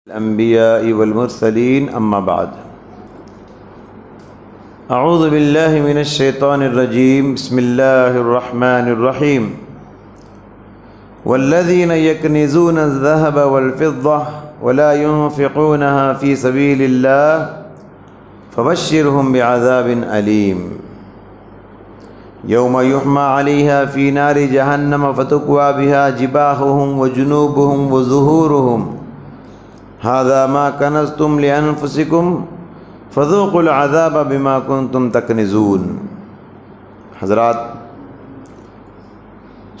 الأنبياء والمرسلين أما بعد أعوذ بالله من الشيطان الرجيم بسم الله الرحمن الرحيم والذين يكنزون الذهب والفضة ولا ينفقونها في سبيل الله فبشرهم بعذاب أليم يوم يحمى عليها في نار جهنم فتكوى بها جباههم وجنوبهم وظهورهم هذا ما كنزتم لأنفسكم فذوقوا العذاب بما كنتم تكنزون۔ حضرات،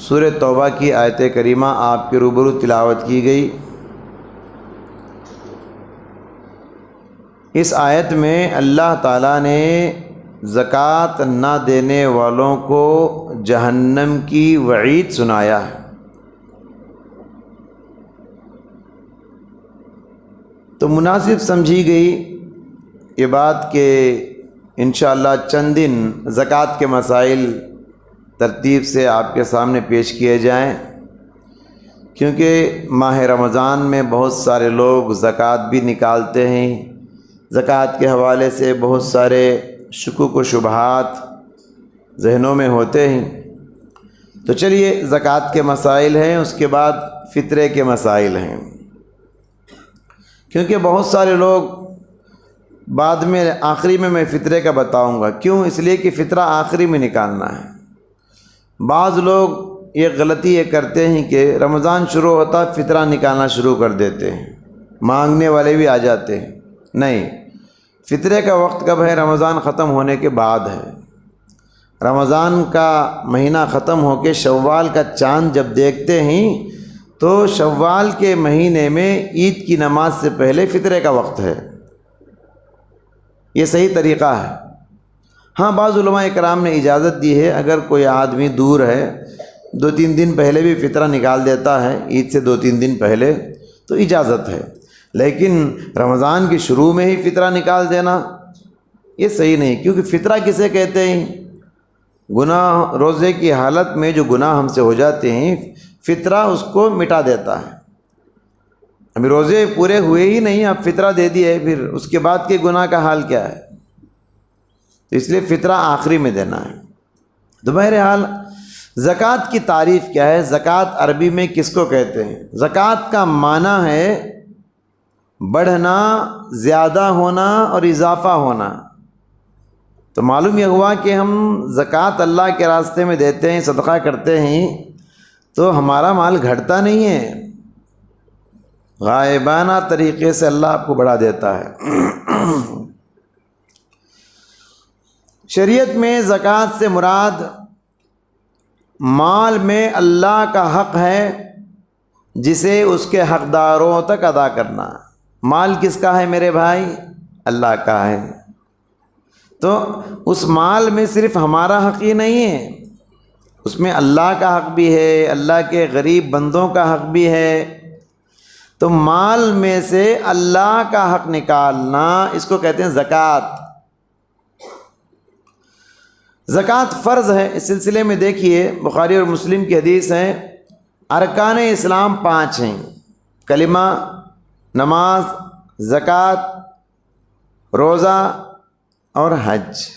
سورہ توبہ کی آیت کریمہ آپ کے روبرو تلاوت کی گئی۔ اس آیت میں اللہ تعالیٰ نے زکوٰۃ نہ دینے والوں کو جہنم کی وعید سنایا ہے۔ تو مناسب سمجھی گئی یہ بات کہ انشاءاللہ چند دن زکوٰۃ کے مسائل ترتیب سے آپ کے سامنے پیش کیے جائیں، کیونکہ ماہ رمضان میں بہت سارے لوگ زکوٰۃ بھی نکالتے ہیں۔ زکوٰۃ کے حوالے سے بہت سارے شکوک و شبہات ذہنوں میں ہوتے ہیں۔ تو چلیے زکوٰۃ کے مسائل ہیں، اس کے بعد فطرے کے مسائل ہیں، کیونکہ بہت سارے لوگ بعد میں آخری میں فطرے کا بتاؤں گا۔ کیوں؟ اس لیے کہ فطرہ آخری میں نکالنا ہے۔ بعض لوگ یہ غلطی یہ کرتے ہیں کہ رمضان شروع ہوتا فطرہ نکالنا شروع کر دیتے ہیں، مانگنے والے بھی آ جاتے ہیں۔ نہیں، فطرے کا وقت کب ہے؟ رمضان ختم ہونے کے بعد ہے۔ رمضان کا مہینہ ختم ہو کے شوال کا چاند جب دیکھتے ہیں تو شوال کے مہینے میں عید کی نماز سے پہلے فطرے کا وقت ہے۔ یہ صحیح طریقہ ہے۔ ہاں، بعض علماء کرام نے اجازت دی ہے، اگر کوئی آدمی دور ہے 2-3 دن پہلے بھی فطرہ نکال دیتا ہے، عید سے 2-3 دن پہلے، تو اجازت ہے۔ لیکن رمضان کی شروع میں ہی فطرہ نکال دینا یہ صحیح نہیں، کیونکہ فطرہ کسے کہتے ہیں؟ گناہ روزے کی حالت میں جو گناہ ہم سے ہو جاتے ہیں، فطرہ اس کو مٹا دیتا ہے۔ ابھی روزے پورے ہوئے ہی نہیں، اب فطرہ دے دیے، پھر اس کے بعد کے گناہ کا حال کیا ہے؟ تو اس لیے فطرہ آخری میں دینا ہے۔ تو بہرحال زکوٰۃ کی تعریف کیا ہے؟ زکوٰۃ عربی میں کس کو کہتے ہیں؟ زکوٰۃ کا معنی ہے بڑھنا، زیادہ ہونا اور اضافہ ہونا۔ تو معلوم یہ ہوا کہ ہم زکوٰۃ اللہ کے راستے میں دیتے ہیں، صدقہ کرتے ہیں، تو ہمارا مال گھٹتا نہیں ہے، غائبانہ طریقے سے اللہ آپ کو بڑھا دیتا ہے۔ شریعت میں زکوٰۃ سے مراد مال میں اللہ کا حق ہے جسے اس کے حقداروں تک ادا کرنا۔ مال کس کا ہے میرے بھائی؟ اللہ کا ہے۔ تو اس مال میں صرف ہمارا حق ہی نہیں ہے، اس میں اللہ کا حق بھی ہے، اللہ کے غریب بندوں کا حق بھی ہے۔ تو مال میں سے اللہ کا حق نکالنا، اس کو کہتے ہیں زکوٰۃ۔ زکوٰۃ فرض ہے۔ اس سلسلے میں دیکھیے بخاری اور مسلم کی حدیث ہے، ارکان اسلام 5 ہیں: کلمہ، نماز، زکوٰۃ، روزہ اور حج۔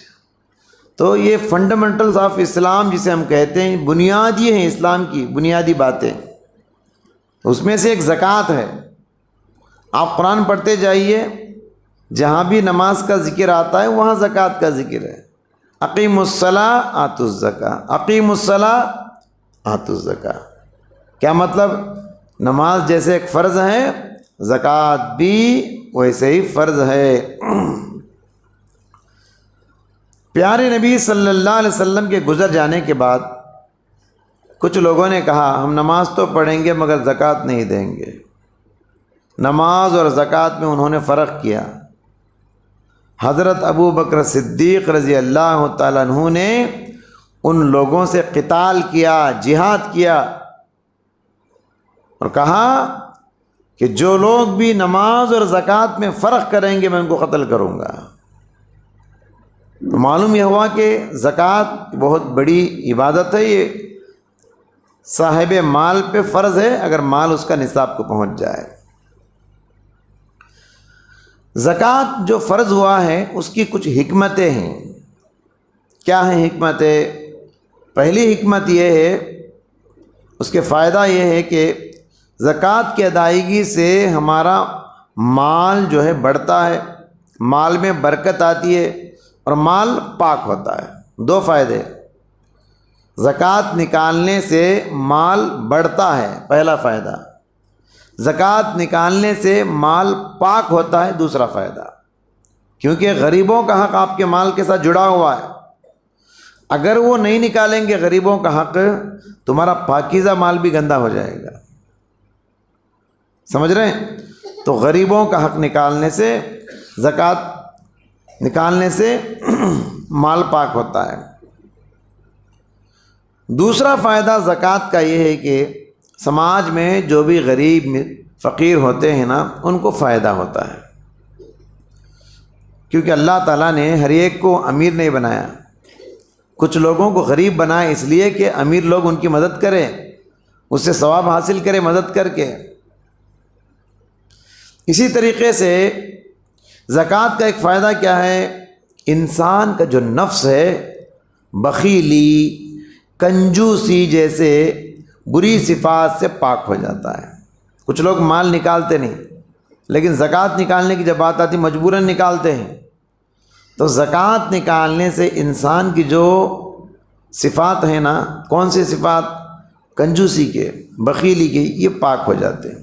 تو یہ فنڈامنٹلز آف اسلام جسے ہم کہتے ہیں، بنیادی ہیں اسلام کی بنیادی باتیں، اس میں سے ایک زکوٰۃ ہے۔ آپ قرآن پڑھتے جائیے، جہاں بھی نماز کا ذکر آتا ہے وہاں زکوٰۃ کا ذکر ہے۔ اقیموا الصلاۃ آتوا الزکاۃ، اقیموا الصلاۃ آتوا الزکاۃ۔ کیا مطلب؟ نماز جیسے ایک فرض ہے، زکوٰۃ بھی ویسے ہی فرض ہے۔ پیارے نبی صلی اللہ علیہ وسلم کے گزر جانے کے بعد کچھ لوگوں نے کہا ہم نماز تو پڑھیں گے مگر زکوٰۃ نہیں دیں گے۔ نماز اور زکوٰۃ میں انہوں نے فرق کیا۔ حضرت ابو بکر صدیق رضی اللہ تعالیٰ عنہ نے ان لوگوں سے قتال کیا، جہاد کیا، اور کہا کہ جو لوگ بھی نماز اور زکوٰۃ میں فرق کریں گے میں ان کو قتل کروں گا۔ تو معلوم یہ ہوا کہ زکوٰۃ بہت بڑی عبادت ہے، یہ صاحب مال پہ فرض ہے اگر مال اس کا نصاب کو پہنچ جائے۔ زکوٰۃ جو فرض ہوا ہے اس کی کچھ حکمتیں ہیں. کیا ہیں حکمتیں؟ پہلی حکمت یہ ہے، اس کے فائدہ یہ ہے کہ زکوٰۃ کی ادائیگی سے ہمارا مال جو ہے بڑھتا ہے، مال میں برکت آتی ہے اور مال پاک ہوتا ہے. دو فائدے. زکوٰۃ نکالنے سے مال بڑھتا ہے، پہلا فائدہ. زکوٰۃ نکالنے سے مال پاک ہوتا ہے، دوسرا فائدہ. کیونکہ غریبوں کا حق آپ کے مال کے ساتھ جڑا ہوا ہے. اگر وہ نہیں نکالیں گے غریبوں کا حق، تمہارا پاکیزہ مال بھی گندا ہو جائے گا. سمجھ رہے ہیں؟ تو غریبوں کا حق نکالنے سے، زکوٰۃ نکالنے سے مال پاک ہوتا ہے. دوسرا فائدہ زکوٰۃ کا یہ ہے کہ سماج میں جو بھی غریب فقیر ہوتے ہیں نا، ان کو فائدہ ہوتا ہے. کیونکہ اللہ تعالیٰ نے ہر ایک کو امیر نہیں بنایا، کچھ لوگوں کو غریب بنائے اس لیے کہ امیر لوگ ان کی مدد کریں، اس سے ثواب حاصل کرے مدد کر کے. اسی طریقے سے زکوٰۃ کا ایک فائدہ کیا ہے؟ انسان کا جو نفس ہے، بخیلی، کنجوسی جیسے بری صفات سے پاک ہو جاتا ہے. کچھ لوگ مال نکالتے نہیں، لیکن زکوٰۃ نکالنے کی جب بات آتی مجبوراً نکالتے ہیں. تو زکوٰۃ نکالنے سے انسان کی جو صفات ہیں نا، کون سی صفات؟ کنجوسی کے، بخیلی کے، یہ پاک ہو جاتے ہیں.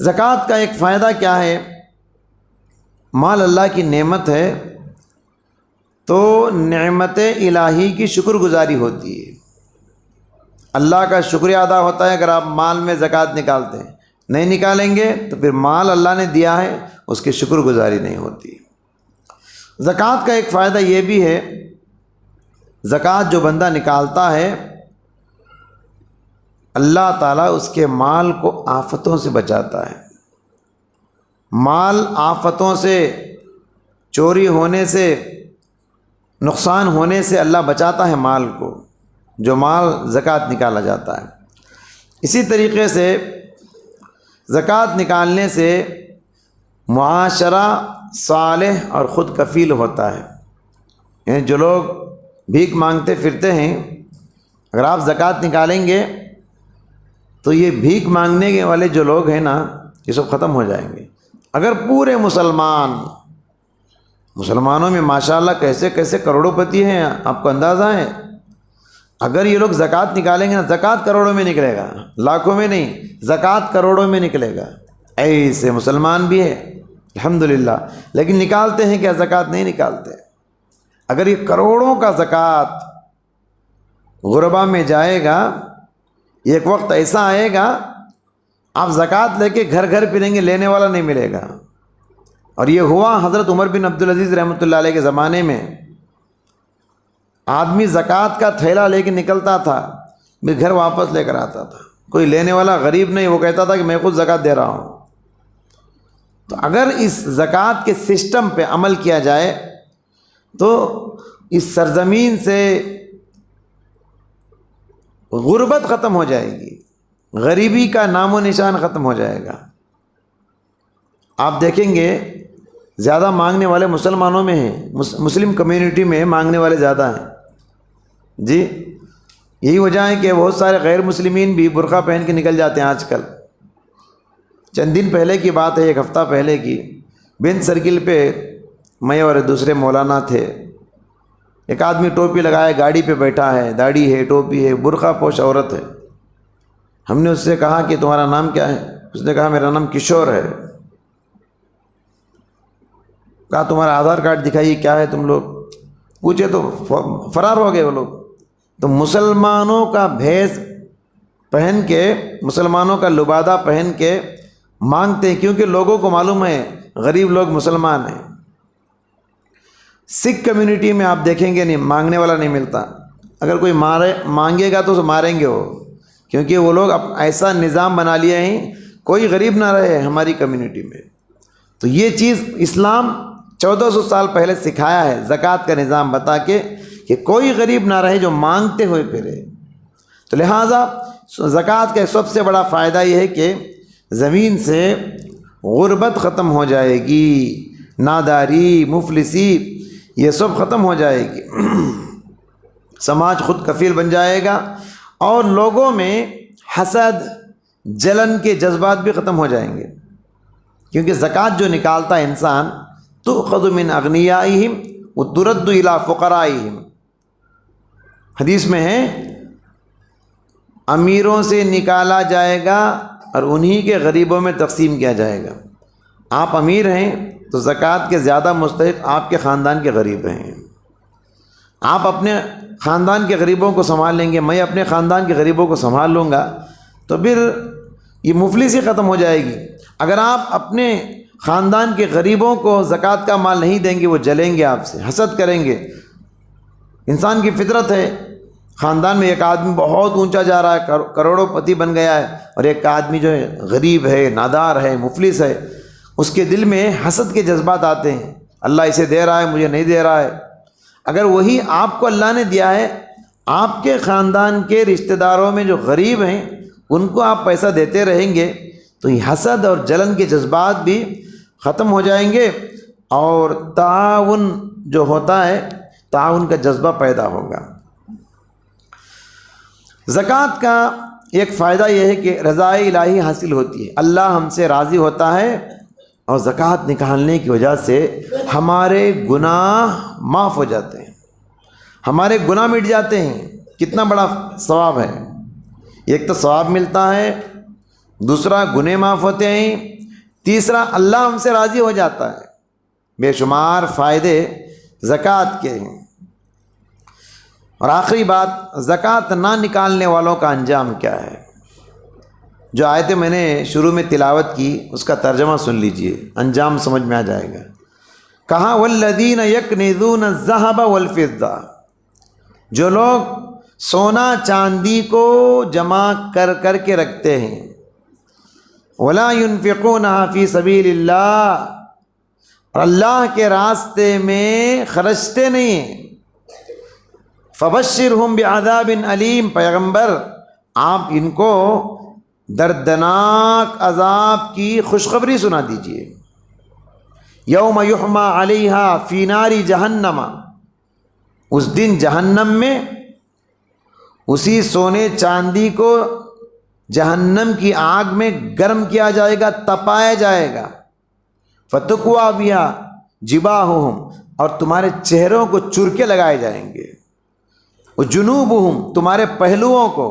زکوٰۃ کا ایک فائدہ کیا ہے؟ مال اللہ کی نعمت ہے، تو نعمت الہی کی شکر گزاری ہوتی ہے. اللہ کا شکریہ ادا ہوتا ہے اگر آپ مال میں زکوٰۃ نکالتے ہیں. نہیں نکالیں گے تو پھر مال اللہ نے دیا ہے اس کی شکر گزاری نہیں ہوتی. زکوٰۃ کا ایک فائدہ یہ بھی ہے، زکوٰۃ جو بندہ نکالتا ہے اللہ تعالیٰ اس کے مال کو آفتوں سے بچاتا ہے. مال آفتوں سے، چوری ہونے سے، نقصان ہونے سے اللہ بچاتا ہے مال کو، جو مال زکوٰۃ نکالا جاتا ہے. اسی طریقے سے زکوٰۃ نکالنے سے معاشرہ صالح اور خود کفیل ہوتا ہے. یعنی جو لوگ بھیک مانگتے پھرتے ہیں، اگر آپ زکوٰۃ نکالیں گے تو یہ بھیک مانگنے والے جو لوگ ہیں نا، یہ سب ختم ہو جائیں گے. اگر پورے مسلمانوں میں ماشاءاللہ کیسے کیسے کروڑوں پتی ہیں، آپ کو اندازہ ہے. اگر یہ لوگ زکوٰۃ نکالیں گے نا، زکوٰۃ کروڑوں میں نکلے گا، لاکھوں میں نہیں، زکوٰۃ کروڑوں میں نکلے گا. ایسے مسلمان بھی ہے الحمدللہ، لیکن نکالتے ہیں کیا؟ زکوٰۃ نہیں نکالتے. اگر یہ کروڑوں کا زکوٰۃ غربا میں جائے گا، ایک وقت ایسا آئے گا آپ زکوٰۃ لے کے گھر گھر پھریں گے، لینے والا نہیں ملے گا. اور یہ ہوا حضرت عمر بن عبدالعزیز رحمۃ اللہ علیہ کے زمانے میں. آدمی زکوٰۃ کا تھیلا لے کے نکلتا تھا، پھر گھر واپس لے کر آتا تھا. کوئی لینے والا غریب نہیں، وہ کہتا تھا کہ میں خود زکوٰۃ دے رہا ہوں. تو اگر اس زکوٰۃ کے سسٹم پہ عمل کیا جائے تو اس سرزمین سے غربت ختم ہو جائے گی، غریبی کا نام و نشان ختم ہو جائے گا. آپ دیکھیں گے زیادہ مانگنے والے مسلمانوں میں ہیں، مسلم کمیونٹی میں مانگنے والے زیادہ ہیں. جی یہی وجہ ہے کہ بہت سارے غیر مسلمین بھی برقع پہن کے نکل جاتے ہیں. آج کل چند دن پہلے کی بات ہے، ایک ہفتہ پہلے کی، بن سرکل پہ میں اور دوسرے مولانا تھے. ایک آدمی ٹوپی لگائے گاڑی پہ بیٹھا ہے، داڑھی ہے، ٹوپی ہے، برقع پوش عورت ہے. ہم نے اس سے کہا کہ تمہارا نام کیا ہے؟ اس نے کہا میرا نام کشور ہے. کہا تمہارا آدھار کارڈ دکھائیے، کیا ہے تم لوگ؟ پوچھے تو فرار ہو گئے وہ لوگ. تو مسلمانوں کا بھیس پہن کے، مسلمانوں کا لبادہ پہن کے مانگتے ہیں، کیونکہ لوگوں کو معلوم ہے غریب لوگ مسلمان ہیں. سکھ کمیونٹی میں آپ دیکھیں گے نہیں، مانگنے والا نہیں ملتا. اگر کوئی مانگے گا تو اسے ماریں گے وہ، کیونکہ وہ لوگ اب ایسا نظام بنا لیے ہیں کوئی غریب نہ رہے ہماری کمیونٹی میں. تو یہ چیز اسلام 1400 سال پہلے سکھایا ہے، زکوٰۃ کا نظام بتا کے کہ کوئی غریب نہ رہے جو مانگتے ہوئے پھرے. تو لہٰذا زکوٰۃ کا سب سے بڑا فائدہ یہ ہے کہ زمین سے غربت ختم ہو جائے گی، ناداری، مفلسی، یہ سب ختم ہو جائے گی، سماج خود کفیل بن جائے گا، اور لوگوں میں حسد، جلن کے جذبات بھی ختم ہو جائیں گے، کیونکہ زکوٰۃ جو نکالتا ہے انسان، تؤخذ من اغنیائہم وترد الی فقرائہم، حدیث میں ہے امیروں سے نکالا جائے گا اور انہی کے غریبوں میں تقسیم کیا جائے گا۔ آپ امیر ہیں تو زکوٰۃ کے زیادہ مستحق آپ کے خاندان کے غریب ہیں، آپ اپنے خاندان کے غریبوں کو سنبھال لیں گے، میں اپنے خاندان کے غریبوں کو سنبھال لوں گا، تو پھر یہ مفلسی ختم ہو جائے گی۔ اگر آپ اپنے خاندان کے غریبوں کو زکوٰۃ کا مال نہیں دیں گے، وہ جلیں گے، آپ سے حسد کریں گے۔ انسان کی فطرت ہے، خاندان میں ایک آدمی بہت اونچا جا رہا ہے، کروڑوں پتی بن گیا ہے، اور ایک آدمی جو ہے غریب ہے، نادار ہے، مفلس ہے، اس کے دل میں حسد کے جذبات آتے ہیں، اللہ اسے دے رہا ہے، مجھے نہیں دے رہا ہے۔ اگر وہی آپ کو اللہ نے دیا ہے، آپ کے خاندان کے رشتہ داروں میں جو غریب ہیں ان کو آپ پیسہ دیتے رہیں گے، تو یہ حسد اور جلن کے جذبات بھی ختم ہو جائیں گے، اور تعاون جو ہوتا ہے، تعاون کا جذبہ پیدا ہوگا۔ زکوٰۃ کا ایک فائدہ یہ ہے کہ رضا الہی حاصل ہوتی ہے، اللہ ہم سے راضی ہوتا ہے، اور زکوٰۃ نکالنے کی وجہ سے ہمارے گناہ معاف ہو جاتے ہیں، ہمارے گناہ مٹ جاتے ہیں۔ کتنا بڑا ثواب ہے، ایک تو ثواب ملتا ہے، دوسرا گناہ معاف ہوتے ہیں، تیسرا اللہ ہم سے راضی ہو جاتا ہے۔ بے شمار فائدے زکوٰۃ کے ہیں۔ اور آخری بات، زکوٰۃ نہ نکالنے والوں کا انجام کیا ہے؟ جو آیتیں میں نے شروع میں تلاوت کی اس کا ترجمہ سن لیجئے، انجام سمجھ میں آ جائے گا۔ کہا والذین یکنزون الذہب والفضہ، جو لوگ سونا چاندی کو جمع کر کر کے رکھتے ہیں، ولا ينفقونها فی سبیل اللہ، اور اللہ کے راستے میں خرچتے نہیں ہیں، فبشرہم بعذاب علیم، پیغمبر آپ ان کو دردناک عذاب کی خوشخبری سنا دیجئے۔ یوم یحمى علیہا فی نار جہنم، اس دن جہنم میں اسی سونے چاندی کو جہنم کی آگ میں گرم کیا جائے گا، تپایا جائے گا۔ فتکویٰ بہا جباہہم، اور تمہارے چہروں کو چرکے لگائے جائیں گے، وجنوبہم، تمہارے پہلوؤں کو،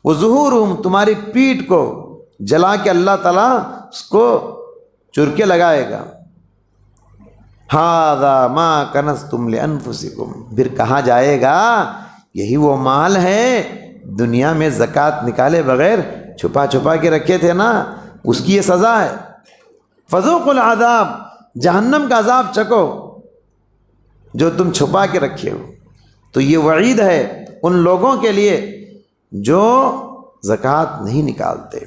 وظہورہم، تمہاری پیٹھ کو جلا کے اللہ تعالیٰ اس کو چرکے لگائے گا۔ ھذا ما کنزتم لانفسکم، پھر کہا جائے گا یہی وہ مال ہے دنیا میں زکوٰۃ نکالے بغیر چھپا چھپا کے رکھے تھے نا، اس کی یہ سزا ہے۔ فذوقوا العذاب، جہنم کا عذاب چکو جو تم چھپا کے رکھے ہو۔ تو یہ وعید ہے ان لوگوں کے لیے جو زکوٰۃ نہیں نکالتے۔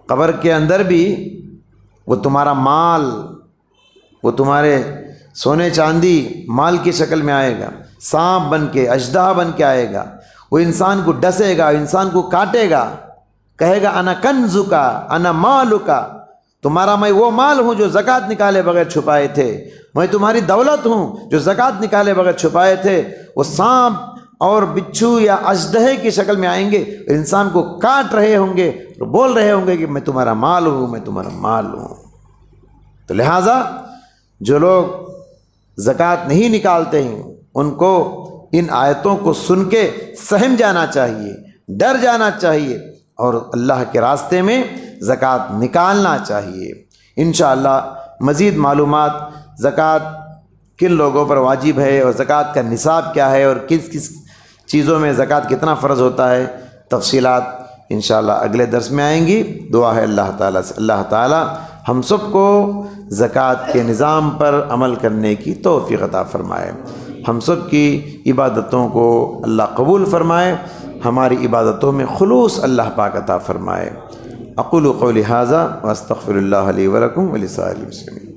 قبر کے اندر بھی وہ تمہارا مال، وہ تمہارے سونے چاندی مال کی شکل میں آئے گا، سانپ بن کے، اژدہا بن کے آئے گا، وہ انسان کو ڈسے گا، انسان کو کاٹے گا، کہے گا انا کنزکا انا مالکا، تمہارا میں وہ مال ہوں جو زکوٰۃ نکالے بغیر چھپائے تھے، میں تمہاری دولت ہوں جو زکوٰۃ نکالے بغیر چھپائے تھے۔ وہ سانپ اور بچھو یا اژدہے کی شکل میں آئیں گے، انسان کو کاٹ رہے ہوں گے اور بول رہے ہوں گے کہ میں تمہارا مال ہوں، میں تمہارا مال ہوں۔ تو لہٰذا جو لوگ زکوٰۃ نہیں نکالتے ہیں ان کو ان آیتوں کو سن کے سہم جانا چاہیے، ڈر جانا چاہیے، اور اللہ کے راستے میں زکوٰۃ نکالنا چاہیے۔ انشاءاللہ مزید معلومات زکوٰۃ کن لوگوں پر واجب ہے، اور زکوٰۃ کا نصاب کیا ہے، اور کس کس چیزوں میں زکوٰۃ کتنا فرض ہوتا ہے، تفصیلات انشاءاللہ اگلے درس میں آئیں گی۔ دعا ہے اللہ تعالیٰ سے اللہ تعالیٰ ہم سب کو زکوٰۃ کے نظام پر عمل کرنے کی توفیق عطا فرمائے، ہم سب کی عبادتوں کو اللہ قبول فرمائے، ہماری عبادتوں میں خلوص اللہ پاک عطا فرمائے۔ اقول قولی ھذا واستغفر اللہ لی ولکم ولسائر المسلمین۔